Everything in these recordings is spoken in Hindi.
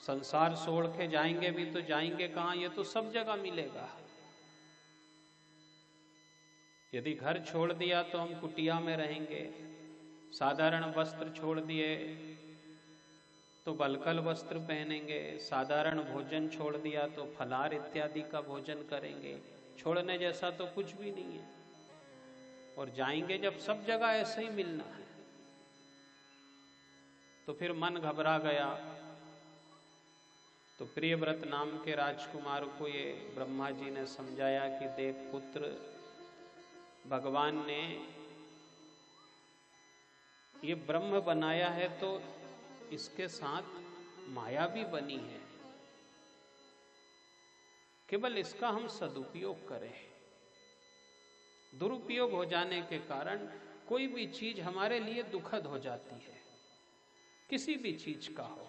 संसार छोड़ के जाएंगे भी तो जाएंगे कहाँ, ये तो सब जगह मिलेगा। यदि घर छोड़ दिया तो हम कुटिया में रहेंगे, साधारण वस्त्र छोड़ दिए तो बलकल वस्त्र पहनेंगे, साधारण भोजन छोड़ दिया तो फलाहार इत्यादि का भोजन करेंगे। छोड़ने जैसा तो कुछ भी नहीं है। और जाएंगे जब सब जगह ऐसे ही मिलना है, तो फिर मन घबरा गया। तो प्रियव्रत नाम के राजकुमार को ये ब्रह्मा जी ने समझाया कि देख पुत्र, भगवान ने ये ब्रह्म बनाया है तो इसके साथ माया भी बनी है, केवल इसका हम सदुपयोग करें। दुरुपयोग हो जाने के कारण कोई भी चीज हमारे लिए दुखद हो जाती है, किसी भी चीज का हो,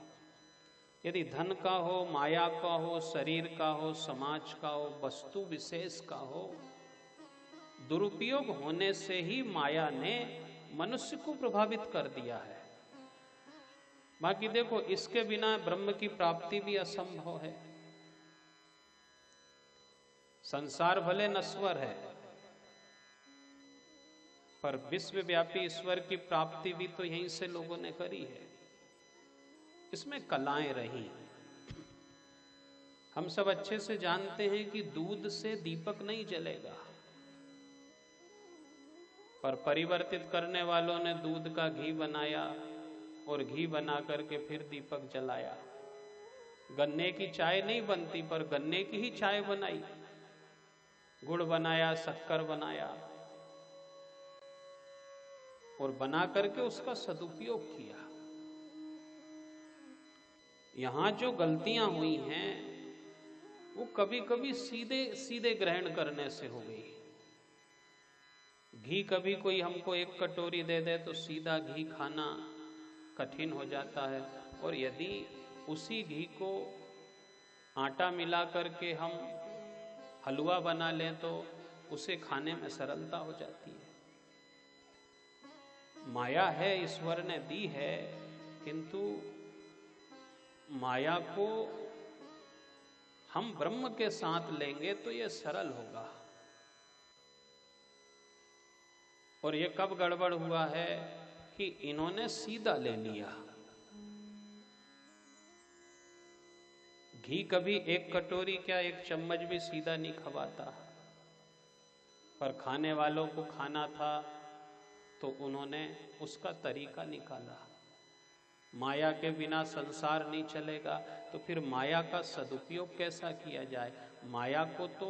यदि धन का हो, माया का हो, शरीर का हो, समाज का हो, वस्तु विशेष का हो, दुरुपयोग होने से ही माया ने मनुष्य को प्रभावित कर दिया है। बाकी देखो, इसके बिना ब्रह्म की प्राप्ति भी असंभव है। संसार भले नश्वर है, पर विश्वव्यापी ईश्वर की प्राप्ति भी तो यहीं से लोगों ने करी है। इसमें कलाएं रही। हम सब अच्छे से जानते हैं कि दूध से दीपक नहीं जलेगा, पर परिवर्तित करने वालों ने दूध का घी बनाया और घी बना करके फिर दीपक जलाया। गन्ने की चाय नहीं बनती, पर गन्ने की ही चाय बनाई, गुड़ बनाया, शक्कर बनाया और बना करके उसका सदुपयोग किया। यहां जो गलतियां हुई हैं वो कभी कभी सीधे सीधे ग्रहण करने से हो गई। घी कभी कोई हमको एक कटोरी दे दे तो सीधा घी खाना कठिन हो जाता है, और यदि उसी घी को आटा मिला करके हम हलवा बना लें तो उसे खाने में सरलता हो जाती है। माया है, ईश्वर ने दी है, किंतु माया को हम ब्रह्म के साथ लेंगे तो ये सरल होगा। और ये कब गड़बड़ हुआ है कि इन्होंने सीधा ले लिया। घी कभी एक कटोरी क्या एक चम्मच भी सीधा नहीं खवाता, पर खाने वालों को खाना था तो उन्होंने उसका तरीका निकाला। माया के बिना संसार नहीं चलेगा, तो फिर माया का सदुपयोग कैसा किया जाए? माया को तो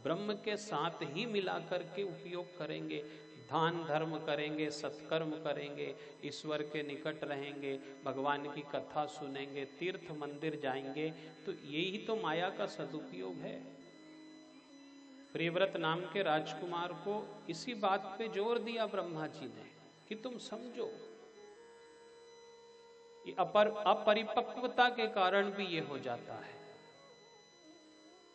ब्रह्म के साथ ही मिला करके उपयोग करेंगे। दान धर्म करेंगे, सत्कर्म करेंगे, ईश्वर के निकट रहेंगे, भगवान की कथा सुनेंगे, तीर्थ मंदिर जाएंगे, तो यही तो माया का सदुपयोग है। प्रियव्रत नाम के राजकुमार को इसी बात पे जोर दिया ब्रह्मा जी ने कि तुम समझो, ये अपरिपक्वता के कारण भी ये हो जाता है।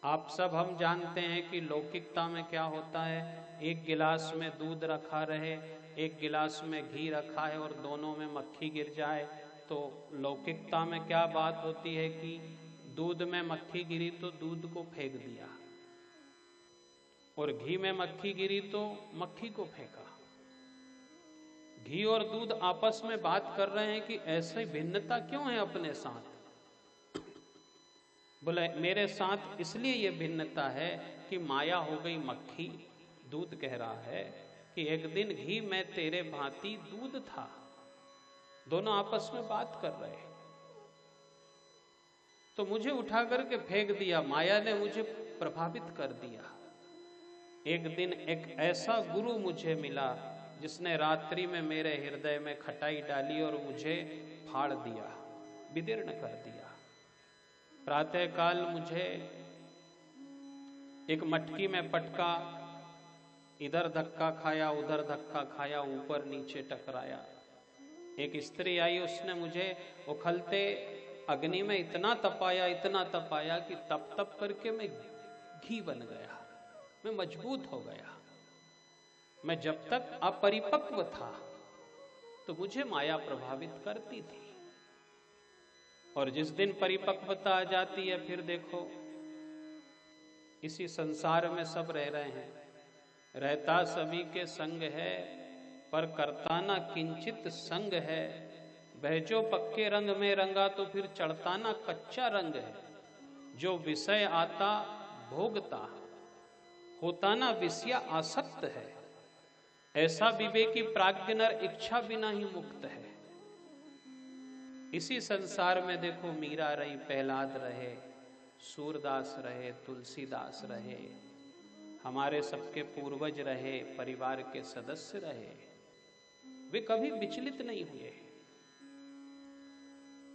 आप सब हम जानते हैं कि लौकिकता में क्या होता है। एक गिलास में दूध रखा रहे, एक गिलास में घी रखा है और दोनों में मक्खी गिर जाए, तो लौकिकता में क्या बात होती है कि दूध में मक्खी गिरी तो दूध को फेंक दिया, और घी में मक्खी गिरी तो मक्खी को फेंका। घी और दूध आपस में बात कर रहे हैं कि ऐसी भिन्नता क्यों है अपने साथ। बोले मेरे साथ इसलिए ये भिन्नता है कि माया हो गई मक्खी। दूध कह रहा है कि एक दिन घी में तेरे भांति दूध था। दोनों आपस में बात कर रहे हैं, तो मुझे उठा करके फेंक दिया, माया ने मुझे प्रभावित कर दिया। एक दिन एक ऐसा गुरु मुझे मिला जिसने रात्रि में मेरे हृदय में खटाई डाली और मुझे फाड़ दिया, विदीर्ण कर दिया। प्रातः काल मुझे एक मटकी में पटका, इधर धक्का खाया, उधर धक्का खाया, ऊपर नीचे टकराया। एक स्त्री आई, उसने मुझे उखलते अग्नि में इतना तपाया कि तप तप करके मैं घी बन गया, मैं मजबूत हो गया। मैं जब तक अपरिपक्व था तो मुझे माया प्रभावित करती थी। और जिस दिन परिपक्वता आ जाती है फिर देखो इसी संसार में सब रह रहे हैं, रहता सभी के संग है पर करता ना किंचित संग है, वह जो पक्के रंग में रंगा तो फिर चढ़ता ना कच्चा रंग है, जो विषय आता भोगता होता ना विषया आसक्त है, ऐसा विवेकी प्राज्ञ नर इच्छा बिना ही मुक्त है। इसी संसार में देखो मीरा रही, प्रहलाद रहे, सूरदास रहे, तुलसीदास रहे, हमारे सबके पूर्वज रहे, परिवार के सदस्य रहे, वे कभी विचलित नहीं हुए।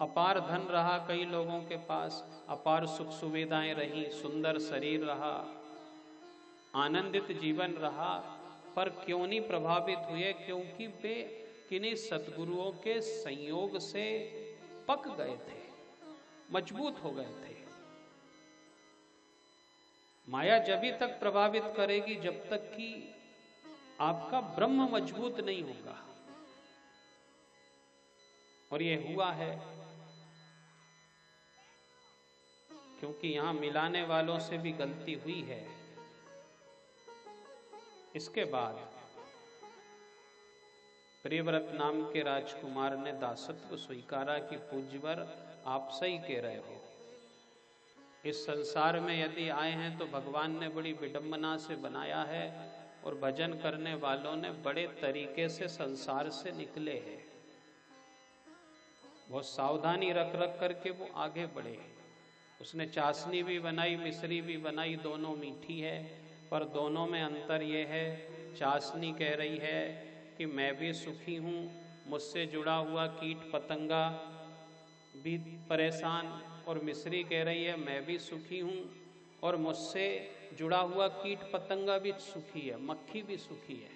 अपार धन रहा कई लोगों के पास, अपार सुख सुविधाएं रही, सुंदर शरीर रहा, आनंदित जीवन रहा, पर क्यों नहीं प्रभावित हुए? क्योंकि वे किन्हीं सतगुरुओं के संयोग से पक गए थे, मजबूत हो गए थे। माया जभी तक प्रभावित करेगी जब तक कि आपका ब्रह्म मजबूत नहीं होगा, और ये हुआ है क्योंकि यहां मिलाने वालों से भी गलती हुई है। इसके बाद प्रियव्रत नाम के राजकुमार ने दासत्व स्वीकारा कि पूज्यवर आप सही कह रहे हो, इस संसार में यदि आए हैं तो भगवान ने बड़ी विडंबना से बनाया है और भजन करने वालों ने बड़े तरीके से संसार से निकले हैं। बहुत सावधानी रख रख करके वो आगे बढ़े। उसने चाशनी भी बनाई, मिश्री भी बनाई, दोनों मीठी है, पर दोनों में अंतर ये है, चाशनी कह रही है कि मैं भी सुखी हूँ, मुझसे जुड़ा हुआ कीट पतंगा भी परेशान, और मिश्री कह रही है मैं भी सुखी हूँ और मुझसे जुड़ा हुआ कीट पतंगा भी सुखी है, मक्खी भी सुखी है।